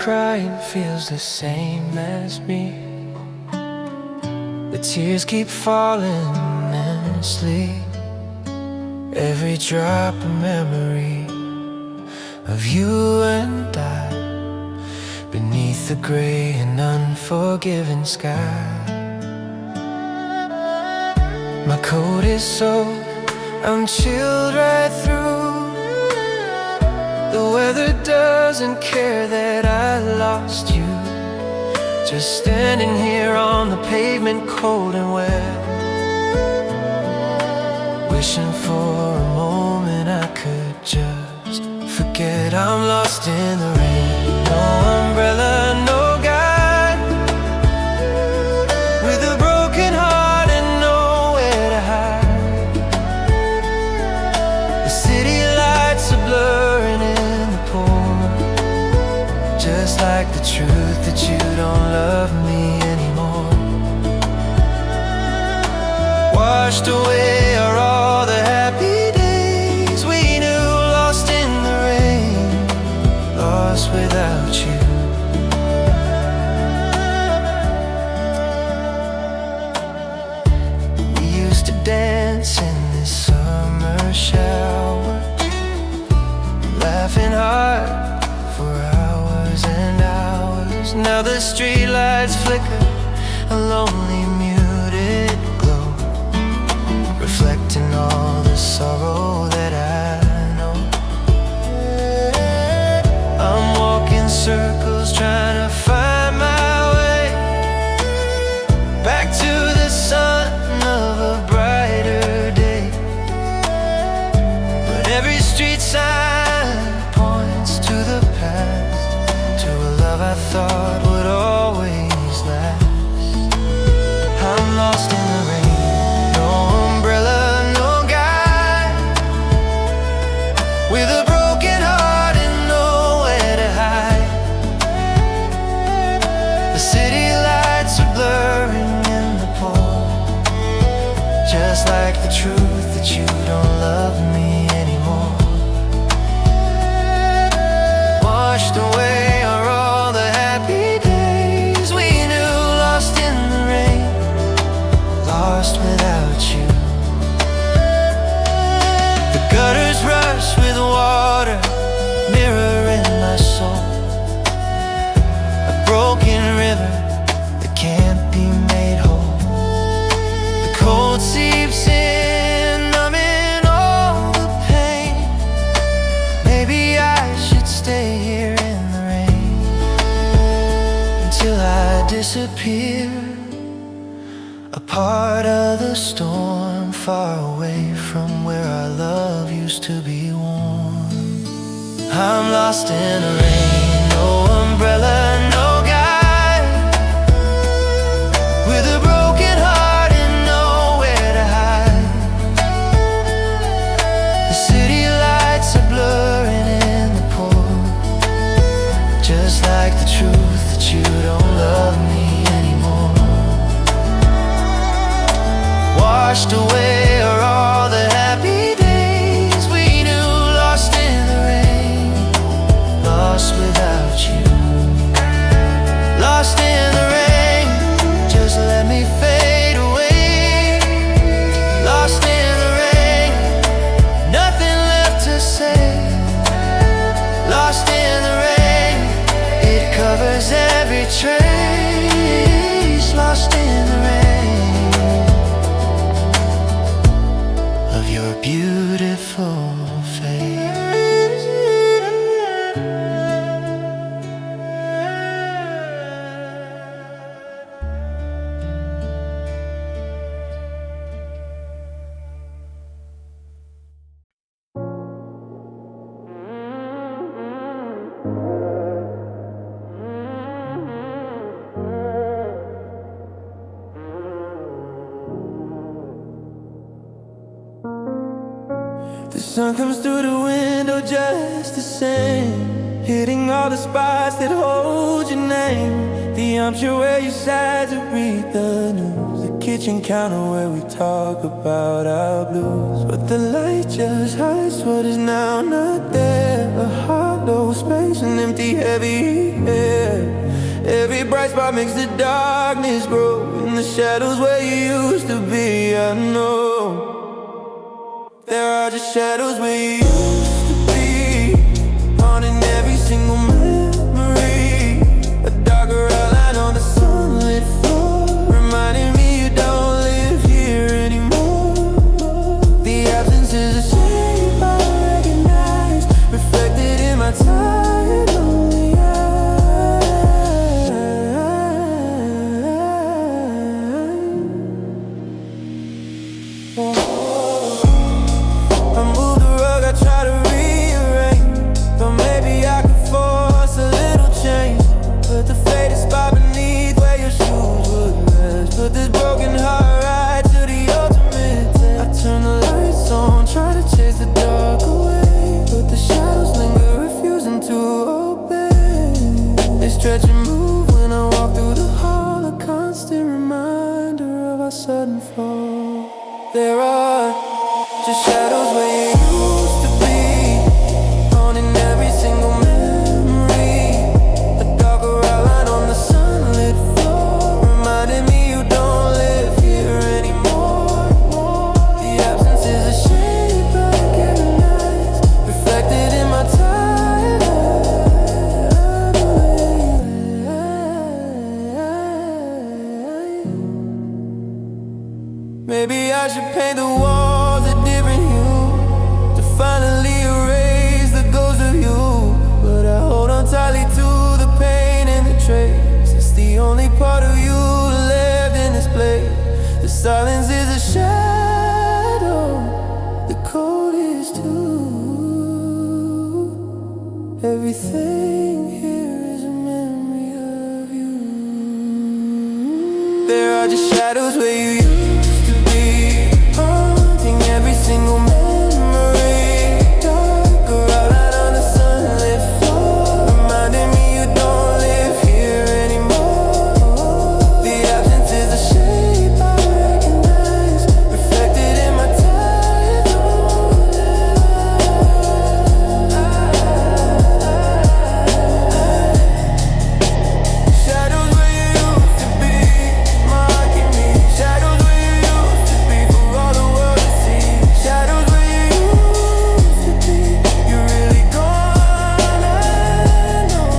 crying feels the same as me. The tears keep falling endlessly. Every drop a memory of you and I, beneath the gray and unforgiving sky. My coat is soaked, I'm chilled right through. The weather doesn't care that I lost you. Just standing here on the pavement, cold and wet, wishing for a moment I could just forget. I'm lost in the rain, no umbrella, no guide, with a broken heart and nowhere to hide. The city lights are blurring in the pool, just like the truth that you don't love me anymore. Washed away are all the happy days we knew, lost in the rain, lost without you. We used to dance in this summer shower, laughing hard for hours and hours. Now the streetlights flicker, a lonely muted glow, reflecting all the sorrow that I know. I'm walking circles trying to find my way back to the sun of a brighter day. But every street sign points to the past, to a love I thought would always last. I'm lost in the rain, no umbrella, no guide, with a broken heart and nowhere to hide. The city lights are blurring in the pool, just like the truth that you don't love me anymore. Washed away are all the happy days we knew, lost in the rain, lost without you. The gutters rush with water, mirroring my soul, a broken river that can't be made whole. The cold seeps in, numbing all the pain. Maybe I should stay here in the rain until I disappear, a part of the storm, far away from where our love used to be warm. I'm lost in the rain, no umbrella, no guide, with a broken heart and nowhere to hide. The city lights are blurring in the pool, just like the truth that you don't love me anymore. Washed away are all the happy days we knew, lost in the rain, lost without you. Lost in the rain, just let me fade away. Lost in the rain, nothing left to say. Lost in the rain, it covers every trace. Lost in the rain of your beautiful face. The sun comes through the window just the same, hitting all the spots that hold your name. The armchair where you sat to read the news, the kitchen counter where we talk about our blues. But the light just hides what is now not there, a heart no space and empty, heavy air. Every bright spot makes the darkness grow. In the shadows where you used to be, I know there are just shadows where you used to be, haunting every single memory. A darker outline on the sunlit floor, reminding me you don't live here anymore. The absence is a shape I recognize, reflected in my tired, lonely eyes. I moved the rug, I try to rearrange, thought maybe I could force a little change. Put the faded spot beneath where your shoes would rest. Put this broken heart right to the ultimate test. I turn the lights on, try to chase the dark away, but the shadows linger, refusing to obey. They stretch and move when I walk through the hall, a constant reminder of our sudden fall. There are just shadows where you used to be, haunting every single memory. A darker outline on the sunlit floor, reminding me you don't live here anymore. The absence is a shape I recognize, reflected in my tired eyes. Maybe I should paint the walls a different hue to finally erase the ghost of you. But I hold on tightly to the pain and the trace. It's the only part of you left in this place. The silence is a shadow, the cold is too. Everything here is a memory of you. There are just shadows where you used to be, haunting every single memory. Darker outline on the sunlit floor, reminding me you don't live here anymore. The absence is a shape I recognize, reflected in my tired shadows where you used to be, mocking me. Shadows where you used to be, for all the world to see. Shadows where you used to be, you're really gone, I know.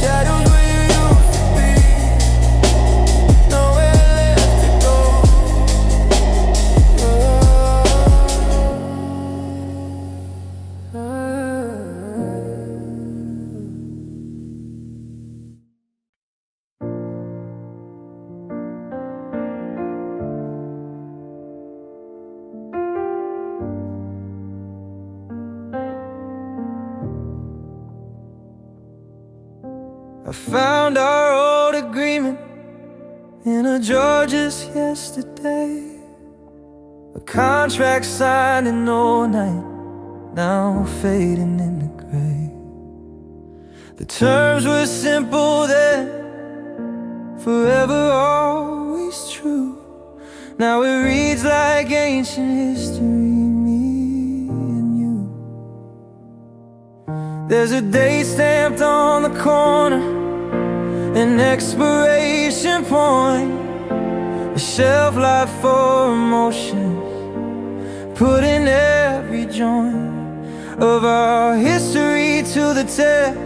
Shadows where you used to be, nowhere left to go. I found our old agreement in a drawer just yesterday. A contract signed in 09, now fading in the gray. The terms were simple then, forever always true. Now it reads like ancient history, me and you. There's a date stamped on the corner, an expiration point, a shelf life for emotions, put in every joint of our history to the test.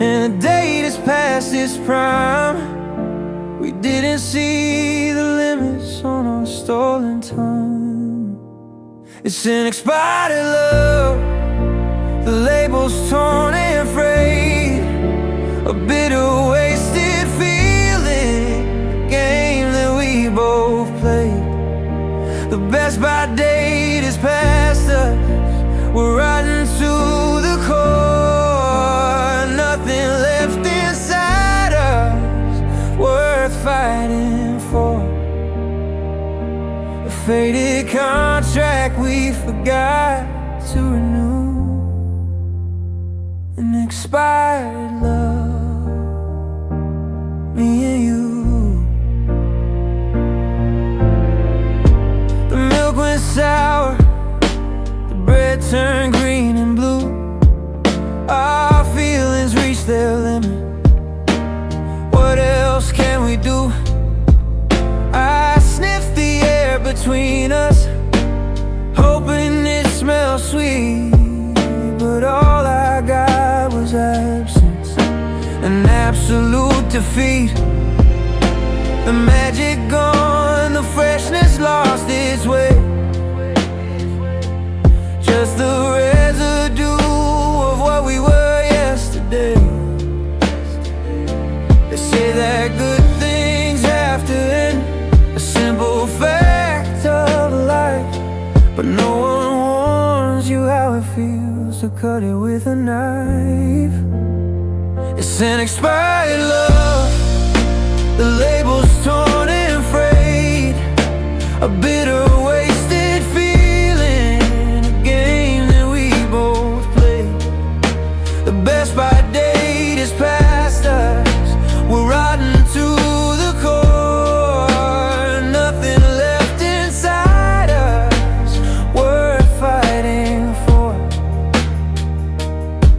And the date is past its prime. We didn't see the limits on our stolen time. It's an expired love, the label's torn and frayed, a bitter wasted feeling, a game that we both played. The best by date is past us, we're riding to the core. Nothing left inside us worth fighting for. A faded contract we forgot to renew, an expired love, me and you. The milk went sour, the bread turned green and blue. between us, hoping it smells sweet. But all I got was absence, an absolute defeat. The magic gone, the freshness lost its way. Just the residue of what we were yesterday. They say that good things have to end, a simple fact of life. But no one warns you how it feels to cut it with a knife. It's an expired love, the label's torn and frayed, a bitter wasted feeling, a game that we both played. The best by date is past us, we're rotten to the core. Nothing left inside us worth fighting for.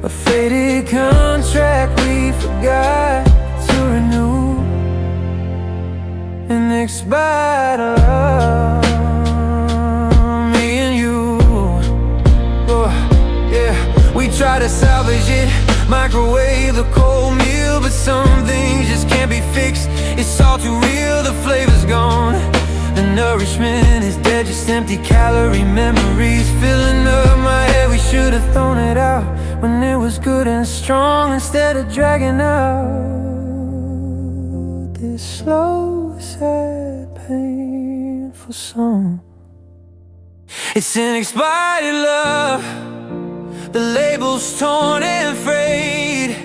A faded contract we forgot to renew, an expired love, me and you. Oh, yeah. We try to salvage it, microwave the cold meal, but some things just can't be fixed. It's all too real, the flavor's gone, the nourishment is dead. Just empty calorie memories filling up my head. We should have thrown it out when it was good and strong, instead of dragging out this slow, sad, painful song. It's an expired love, the label's torn and frayed,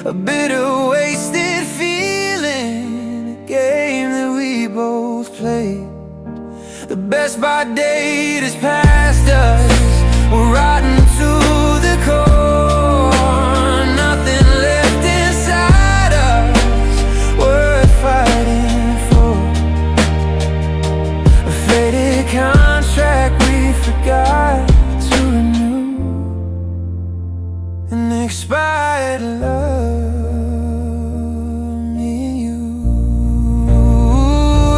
a bitter wasted feeling, a game that we both played. The best by date is past us, we're rotten to the core. Nothing left inside us worth fighting for. A faded contract we forgot to renew, an expired love, me and you.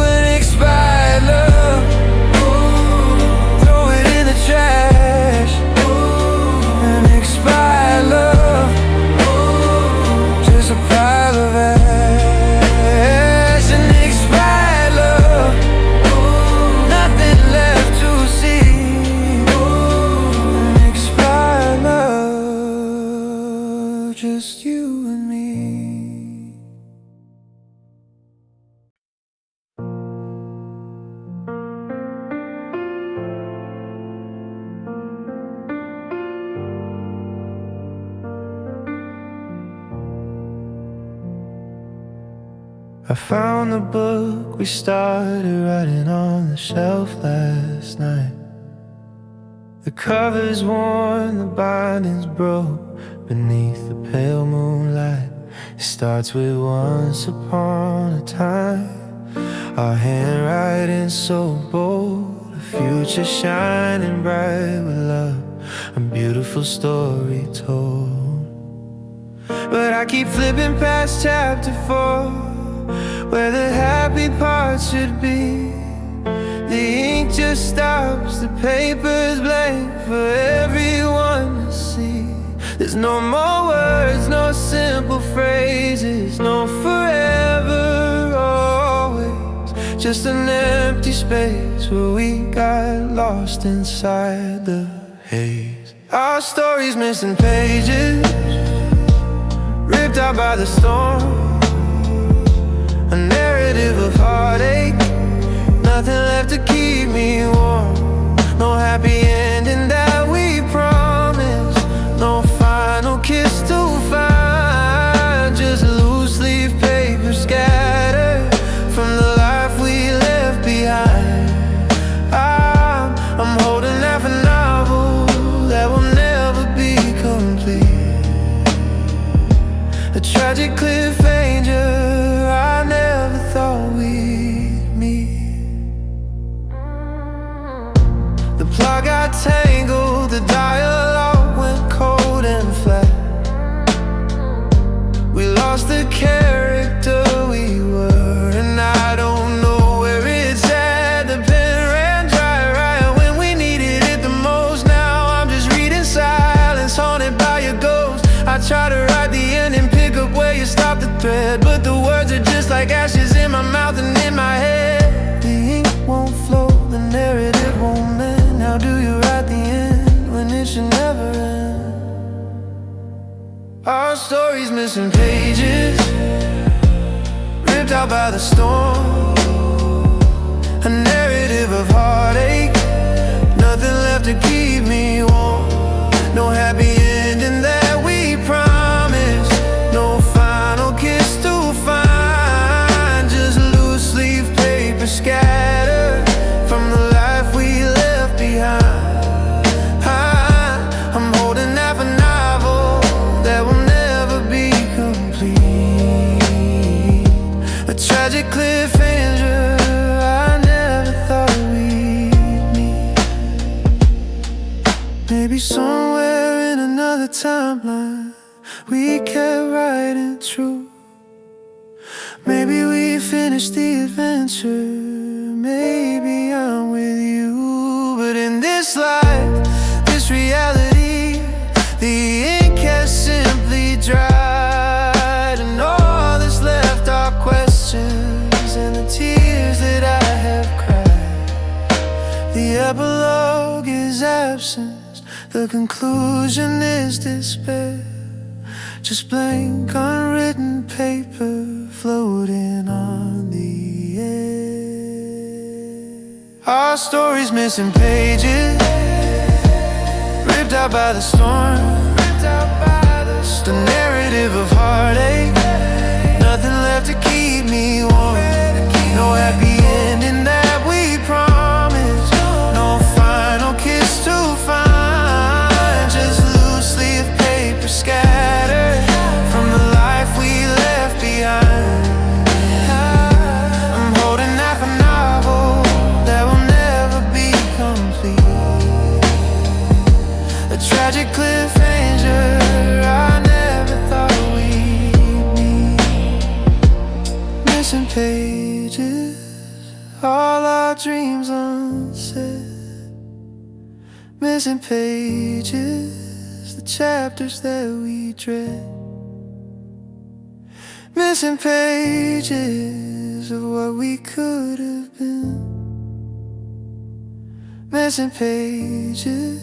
An expired love, throw it in the trash. An expired love, just a pile of ash. An expired love, nothing left to see. An expired love, just you and me. I found the book we started writing on the shelf last night. The cover's worn, the binding's broke beneath the pale moonlight. It starts with once upon a time, our handwriting so bold, a future shining bright with love, a beautiful story told. But I keep flipping past chapter 4, where the happy part should be. The ink just stops, the paper's blank for everyone to see. There's no more words, no simple phrases, no forever, always. Just an empty space where we got lost inside the haze. Our story's missing pages, ripped out by the storm. A narrative of heartache, nothing left to keep me warm. No happy ending that we promised, no final kiss to find. Just loose leaf paper scattered from the life we left behind. I'm holding half a novel that will never be complete, a tragic cliffhanger I never thought we'd meet. The plot got missing pages, ripped out by the storm. A narrative of heartache, nothing left to keep me warm. No happy ending that we promised, no final kiss to find. Just loose leaf paper scattered from the life we left behind. I'm holding half a novel that will never be complete. A tragic cliffhanger I never thought we'd meet. Maybe somewhere in another timeline we kept writing true. Maybe we finished the adventure, maybe I'm with you. But in this life, this reality, the ink has simply dried, and all that's left are questions and the tears that I have cried. The epilogue is absence, the conclusion is despair. Just blank unwritten paper floating on the air. Our story's missing pages, ripped out by the storm. The narrative of heartache, nothing left to keep me warm. No happy ending that we promised, no final kiss to find. Just loose leaf paper scattered from the life we left behind. I'm holding half a novel that will never be complete. A tragic cliffhanger I never thought we'd meet. Missing pages, all our dreams unsaid. Missing pages, the chapters that we dread. Missing pages of what we could have been. Missing pages,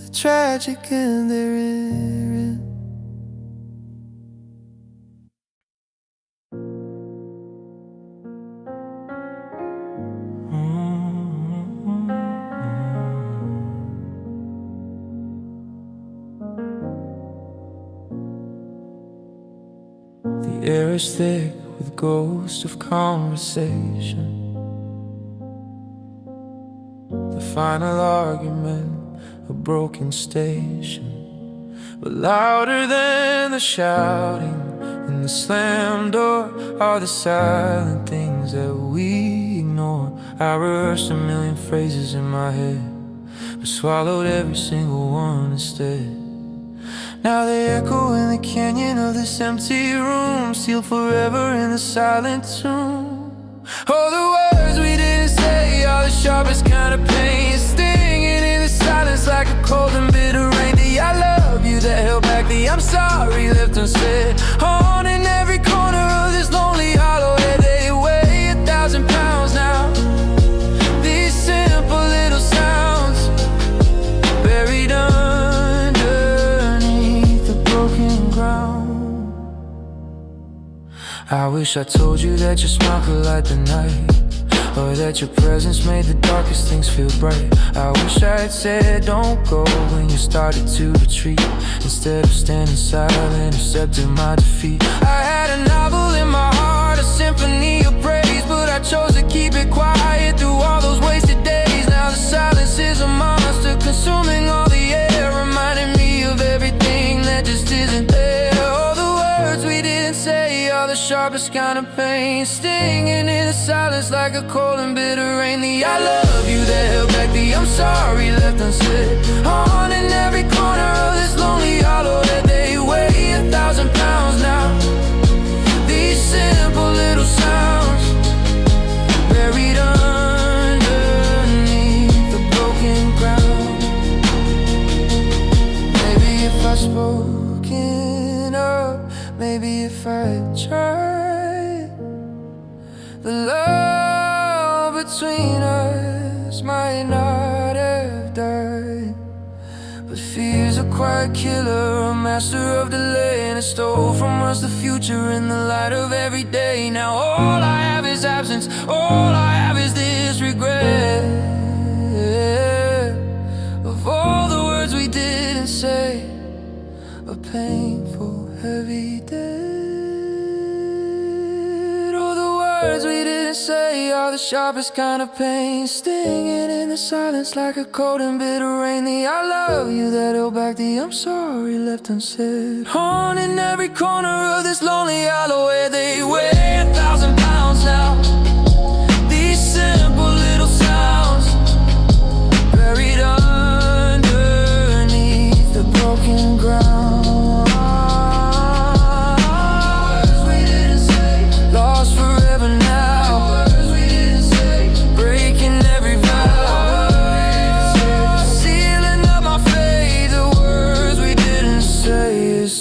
the tragic and their end. The air is thick with ghosts of conversation. The final argument, a broken station, but louder than the shouting in the slam door are the silent things that we ignore. I rehearsed a million phrases in my head, but swallowed every single one instead. Now they echo in the canyon of this empty room, sealed forever in the silent tomb. Oh, the words we didn't say are the sharpest kind of pain, stinging in the silence like a cold and bitter rain. The I love you that held back the I'm sorry left unsaid, haunting every corner of this lonely hollow that they weigh 1,000 pounds now. These simple little sounds buried underneath the broken ground. I wish I told you that your smile could light the night, or that your presence made the darkest things feel bright. I wish I had said don't go when you started to retreat, instead of standing silent, accepting my defeat. I had a novel in my heart, a symphony of praise, but I chose to keep it quiet through all those wasted days. Now the silence is a monster, consuming all the air, reminding me of everything that just isn't there. Oh, the words we didn't say are the sharpest kind of pain, stinging in the silence like a cold and bitter rain. The I love you that held back the I'm sorry left unsaid, haunting every corner of this lonely hollow that they weigh 1,000 pounds now. These simple little sounds buried underneath the broken ground. Maybe if I spoken up, maybe if I tried, the love between us might not have died. But fear's a quiet killer, a master of delay, and it stole from us the future in the light of every day. Now all I have is absence, all I have is this regret of all the words we didn't say, a painful, heavy debt. Oh, the words we didn't say are the sharpest kind of pain, stinging in the silence like a cold and bitter rain. The I love you that held back, the I'm sorry left unsaid, haunting every corner of this lonely alleyway. They weigh 1,000 pounds now, these simple little sounds, buried underneath the broken ground.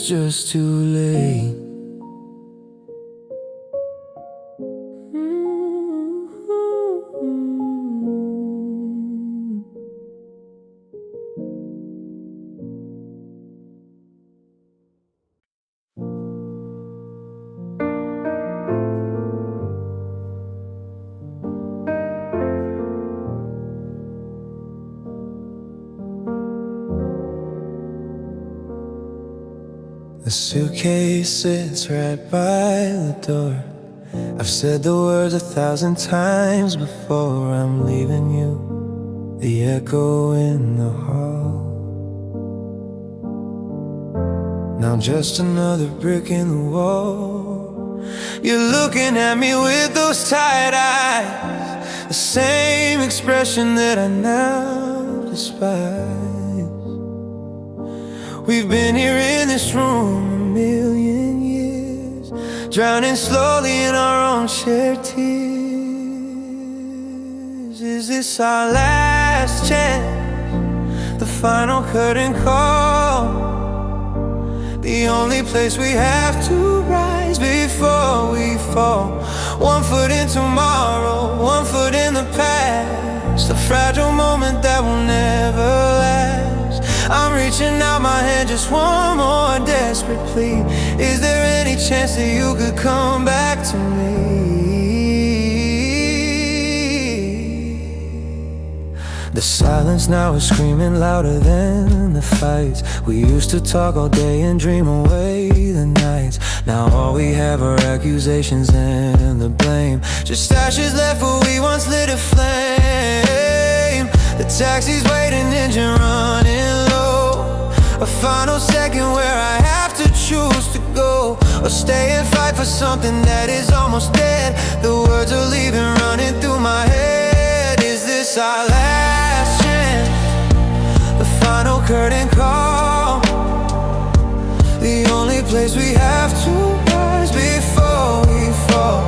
Just too late. The suitcase sits right by the door. I've said the words 1,000 times before. I'm leaving you, the echo in the hall. Now just another brick in the wall. You're looking at me with those tired eyes, the same expression that I now despise. We've been here in this room a million years, drowning slowly in our own shared tears. Is this our last chance, the final curtain call, the only place we have to rise before we fall? 1 foot in tomorrow, 1 foot in the past, a fragile moment that will never last. I'm reaching out my hand, just one more desperate plea. Is there any chance that you could come back to me? The silence now is screaming louder than the fights. We used to talk all day and dream away the nights. Now all we have are accusations and the blame, just ashes left where we once lit a flame. The taxi's waiting, engine running low, a final second where I have to choose to go or stay and fight for something that is almost dead. The words are leaving, running through my head. Is this our last chance, the final curtain call, the only place we have to rise before we fall?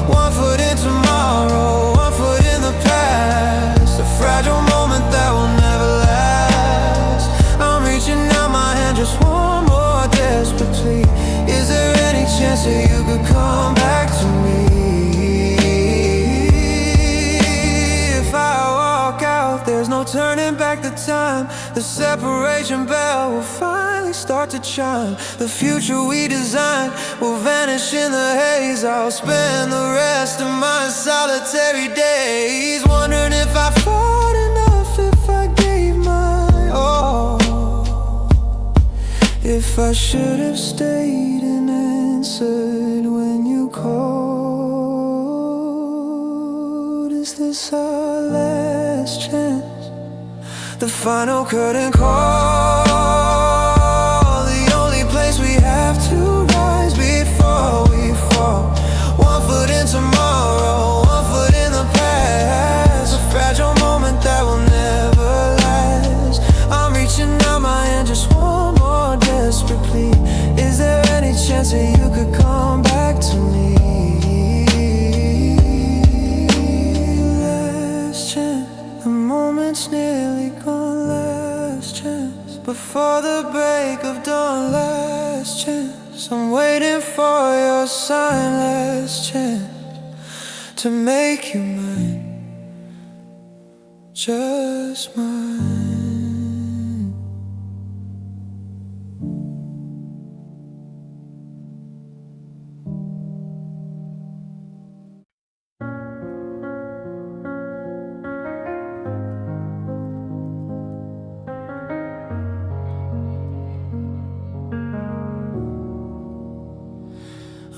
1 foot in tomorrow, 1 foot in the past, a fragile moment that will never last. I'm reaching out my hand, just one more desperate plea. Is there any chance that you could come back to me? If I walk out, there's no turning back the time. The separation bell will finally start to chime. The future we designed will vanish in the haze. I'll spend the rest of my solitary days wondering if I fought enough, if I gave my all, if I should have stayed and answered when you called. Is this our last chance, the final curtain call, the only place we have to rise before we fall? 1 foot in tomorrow, 1 foot in the past, a fragile moment that will never last. I'm reaching out my hand, just one more desperate plea. Is there any chance that you could come back to me? Last chance, the moment's nearly gone. Last chance, before the break of dawn. Last chance, I'm waiting for your sign. Last chance to make you mine, just mine.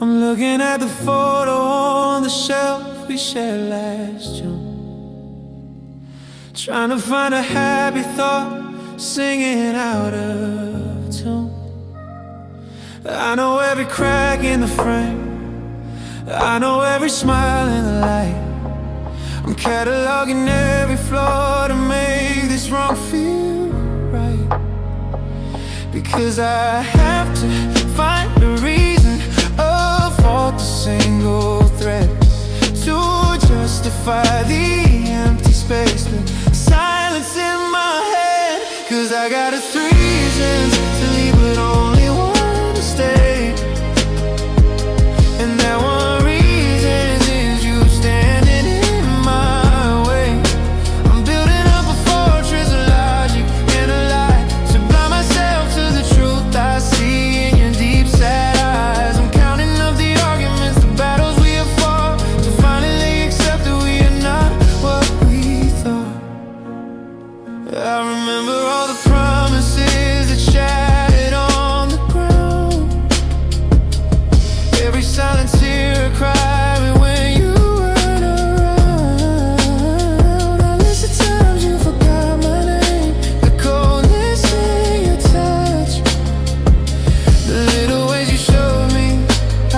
I'm looking at the photo on the shelf we shared last June, trying to find a happy thought, singing out of tune. I know every crack in the frame, I know every smile in the light. I'm cataloging every flaw to make this wrong feel right, because I have to find a reason, a fault, a single thread to justify the empty space, the silence in my head. Cause I got 3 reasons to leave, but only one to stay. And that one reason is you standing in my way. I'm building up a fortress of logic and a lie to blind myself to the truth I see in your deep sad eyes. I'm counting up the arguments, the battles we have fought, to finally accept that we are not what we thought. I remember all the promises that shattered on the ground, every silent tear I cried when you weren't around. I miss the times you forgot my name, the coldness in your touch, the little ways you showed me I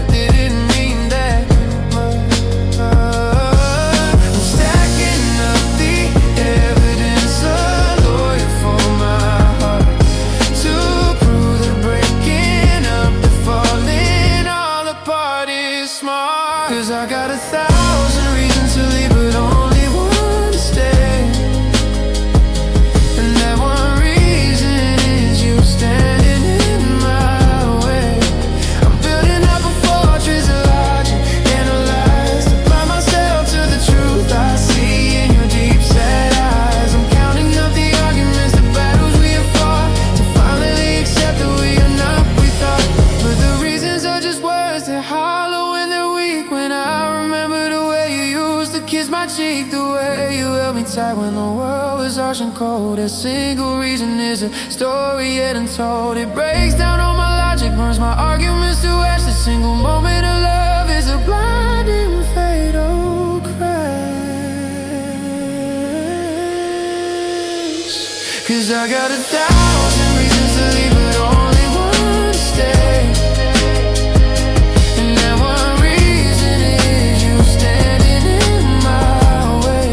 didn't mean that much. I'm stacking up the evidence, a lawyer for my heart, to prove that breaking up, the falling all apart is smart. Cause I got 1,000 reasons to leave, but only one to stay. And that one reason is you standing in my way. I'm building up a fortress of logic and a lies to blind myself to the truth I see in your deep sad eyes. I'm counting up the arguments, the battles we have fought, to finally accept that we are not what we thought. But the reasons are just words, they're hollow and they're weak. When I remember the way you used to kiss my cheek, the way you held me tight when the world was harsh and cold. A single reason is a story yet untold. It breaks down all my logic, burns my arguments to ash. A single moment of love is a blinding fatal crash. Cause I got 1,000 reasons to leave, but only one to stay. And that one reason is you standing in my way.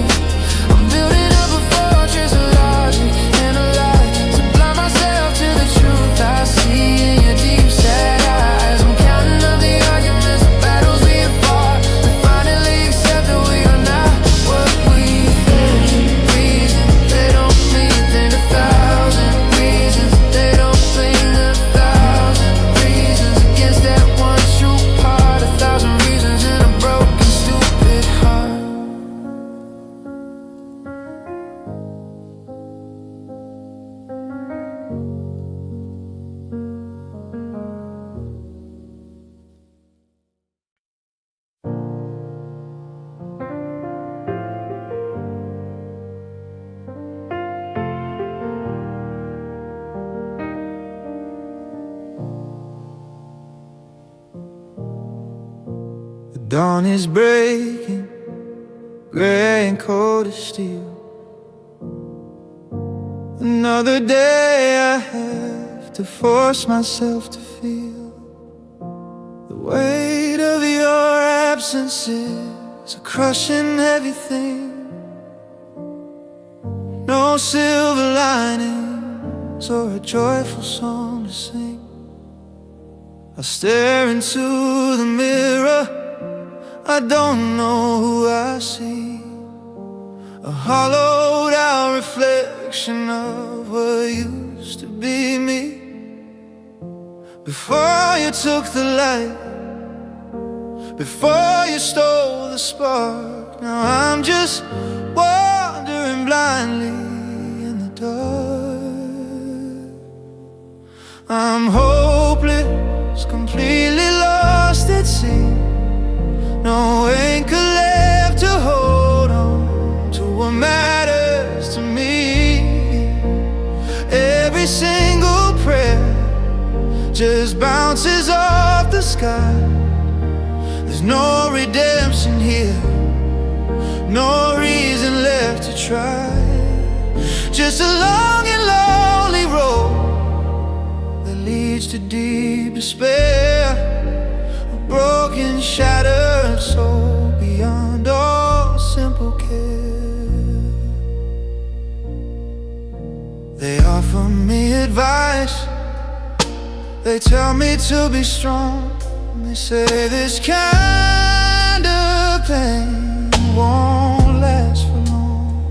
I'm building up a fortress of logic and a lie to blind myself to the truth I see in your deep sad eyes. I'm counting up the arguments, the battles we have fought, to finally accept that we are not what we thought. Reasons, they don't mean a thing. 1,000 reasons, they don't mean 1,000 reasons against that one true part. 1,000 reasons in a broken, stupid heart. The dawn is breaking, gray and cold as steel. Another day I have to force myself to feel the weight of your absence is a crushing heavy thing. No silver linings or a joyful song to sing. I stare into the mirror, I don't know who I see. A hollowed out reflection of what used to be me. Before you took the light, before you stole the spark, now I'm just wandering blindly in the dark. I'm hopeless, completely lost at sea. No anchor left to hold on to what matters to me. Every single prayer just bounces off the sky. There's no redemption here, no reason left to try. Just a long and lonely road that leads to deep despair. A broken, shattered soul beyond all simple care. They offer me advice, they tell me to be strong. They say this kind of pain won't last for long,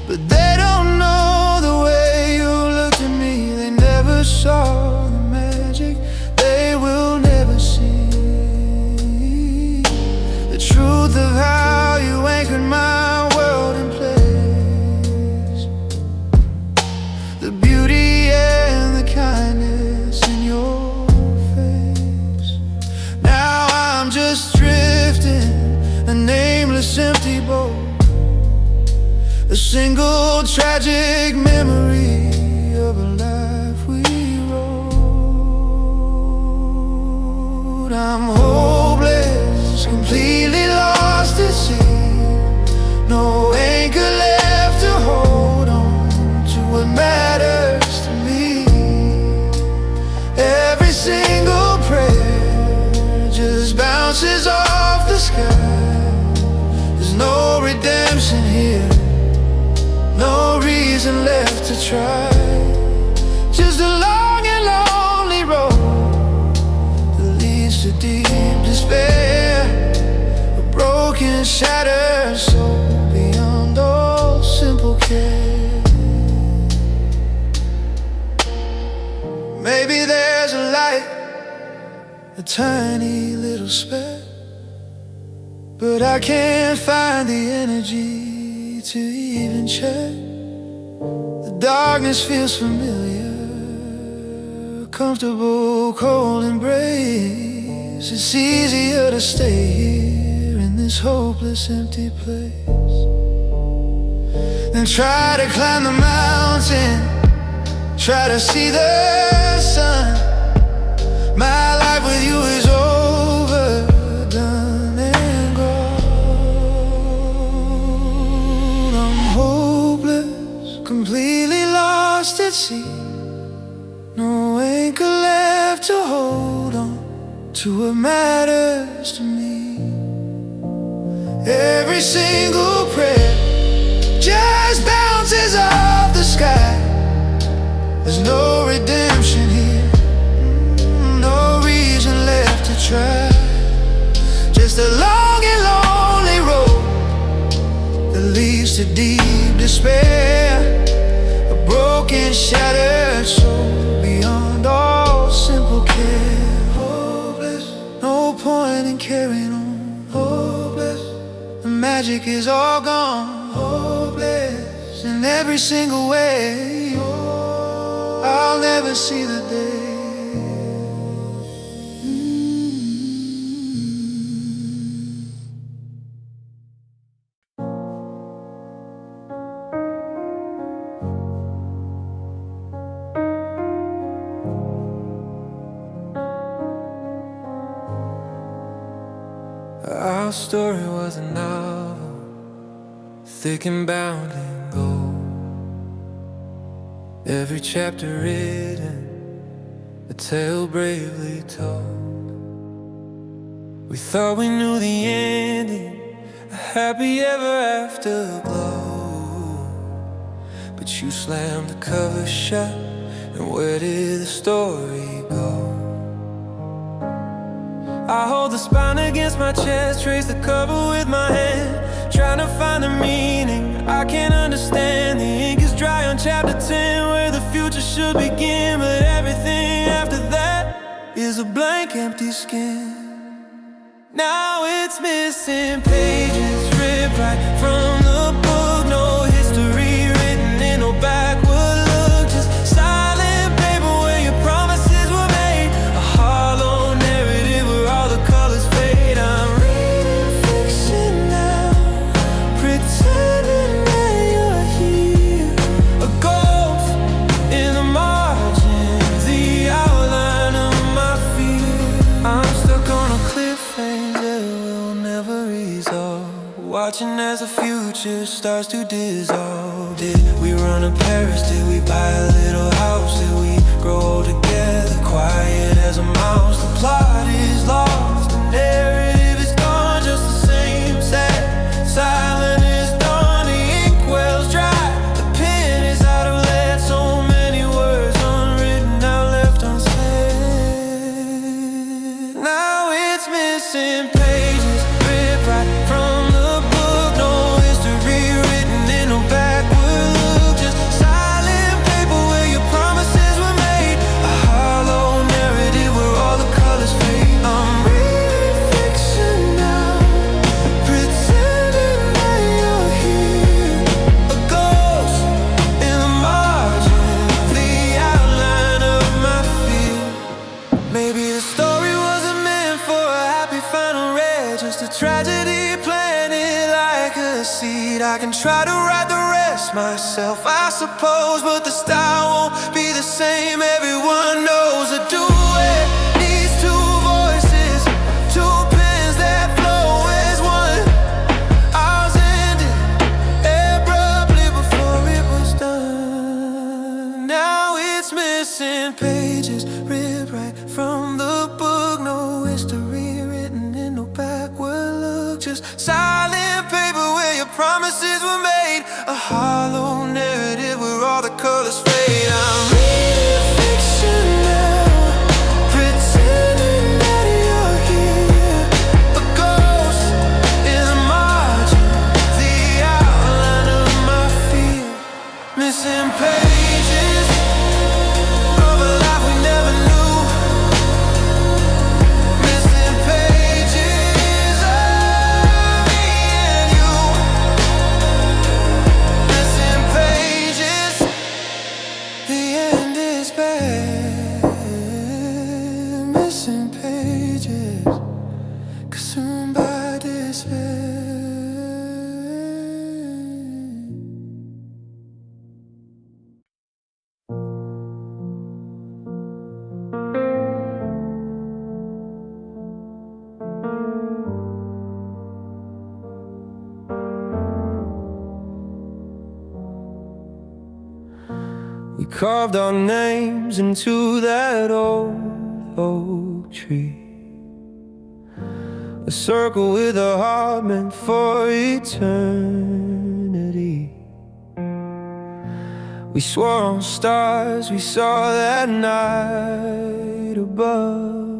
but they don't know the way you looked at me. They never saw the magic, they will never see the truth of how you anchored my world in place. The beauty and the kindness in your face. Now I'm just drifting, a nameless empty boat, a single tragic memory of a life we wrote. I'm hopeless, completely lost at sea. No anchor left to hold on to what matters to me. Every single prayer just bounces off the sky. There's no redemption here, no reason left to try. Just a long and lonely road that leads to deep despair. A broken, shattered soul beyond all simple care. Maybe there's a light, a tiny little speck, but I can't find the energy to even check. The darkness feels familiar, a comfortable, cold embrace. It's easier to stay here in this hopeless, empty place than try to climb the mountain, try to see the sun. My life with you is over, done and gone. I'm hopeless, completely lost at sea. No anchor left to hold on to what matters to me. Every single prayer just bounces off the sky. There's no redemption here, no reason left to try. Just a long and lonely road that leads to deep despair. A broken, shattered soul beyond all simple care. Hopeless, no point in carrying on. Hopeless, the magic is all gone. Hopeless in every single way. I'll never see the day. Our story was a novel, thick and bound in gold. Every chapter written, a tale bravely told. We thought we knew the ending, a happy ever after glow. But you slammed the cover shut, and where did the story go? I hold the spine against my chest, trace the cover with my hand, trying to find the meaning I can't understand. The ink is dry on chapter 10, where the future should begin, but everything after that is a blank, empty skin. Now it's missing pages, ripped right from the book. No history written in no backward look, just silent paper where your promises were made. A hollow narrative where all the colors fade. I'm reading fiction now, pretending that you're here. A ghost in the margins, the outline of my feet. watching as the future starts to dissolve. Did we run to Paris? Did we buy a little house? Did we grow old together, quiet as a mouse? The plot is lost, the narrative is gone, just the same sad silent is done. The inkwell's dry, the pen is out of lead. So many words unwritten, now left unsaid. Now it's missing pages, ripped right from the book. No history written in no backward look, just silent paper where your promises were made. A hollow narrative where all the colors fade. I'm reading fiction now, pretending that you're here. A ghost in the margin, the outline of my fear. Maybe the story wasn't meant for a happy final read, just a tragedy planted like a seed. I can try to write the rest myself, I suppose, but the style won't be the same. Everyone knows a duet needs two voices, two pens that flow as one. Ours ended abruptly before it was done. Now it's missing pages, ripped right from the book. No history written in no backward look, just silent paper where your promises were made. A hollow narrative where all the colors fade. I'm reading fiction now, pretending that you're here. A ghost in the margin, the outline of my fear. Missing pages of a life we never knew. Missing pages of me and you. Missing pages, the end is bad. Missing pages, consumed by despair. We carved our names into that old oak tree, a circle with a heart meant for eternity. We swore on stars we saw that night above,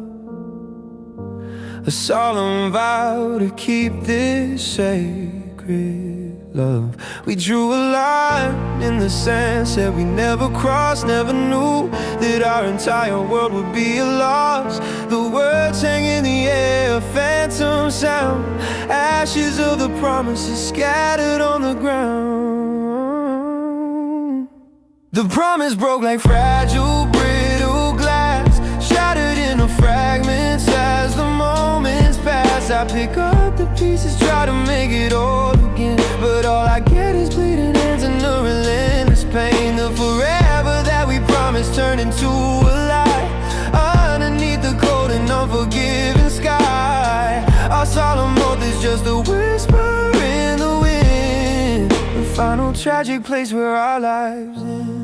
a solemn vow to keep this sacred love. We drew a line in the sand, said we never crossed, never knew that our entire world would be a loss. The words hang in the air, a phantom sound, ashes of the promises scattered on the ground. The promise broke like fragile, brittle glass, shattered into fragments as the moments pass. I pick up the pieces, try to make it all again, but all I get is bleeding hands and a relentless pain. The forever that we promised turned into a lie, underneath the cold and unforgiving sky. Our solemn oath is just a whisper in the wind, the final tragic place where our lives end.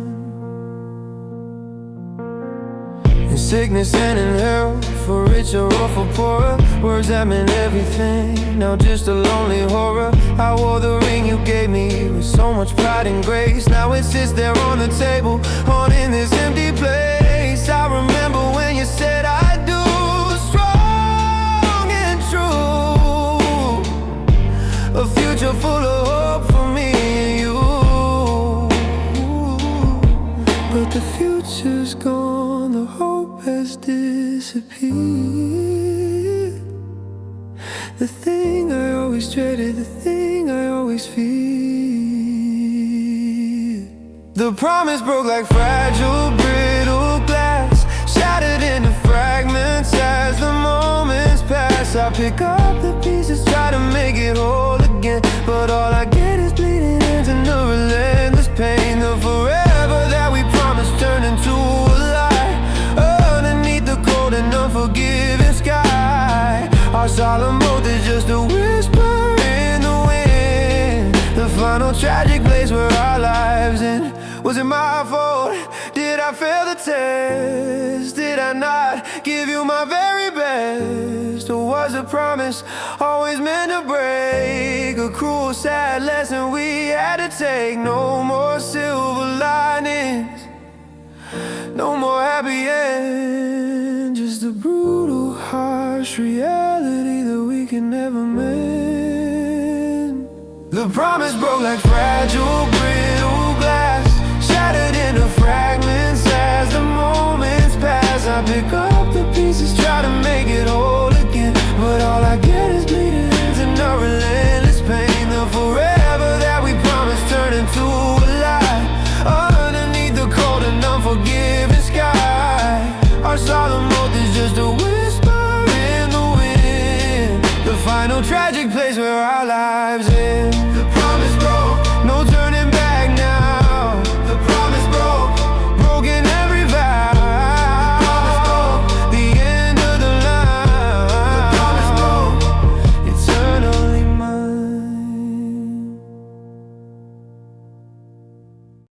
In sickness and in health, for richer or for poorer, words that meant everything, now just a lonely horror. I wore the ring you gave me with so much pride and grace, now it sits there on the table, haunting this empty place. I remember when you said I do, strong and true, a future full of hope for me and you. But the future's gone, the hope has disappeared. The thing I always dreaded, the thing I always feared. The promise broke like fragile, brittle glass, shattered into fragments as the moments pass. I pick up the pieces, try to make it whole again, but all I get is bleeding hands and a relentless pain. The forever that we promised turned into a lie, underneath the cold and unforgiving sky. Our solemn oath is just a whisper in the wind, final tragic place where our lives end. Was it my fault? Did I fail the test? Did I not give you my very best? Or was a promise always meant to break? A cruel, sad lesson we had to take. No more silver linings, no more happy end. Just a brutal, harsh reality that we can never mend. The promise broke like fragile, brittle glass, shattered into fragments as the moments pass. I pick up the pieces, try to make it whole again, but all I get is bleeding hands and a relentless pain. The forever that we promised turned into a lie, underneath the cold and unforgiving sky. Our solemn oath is just a whisper in the wind. The final tragedy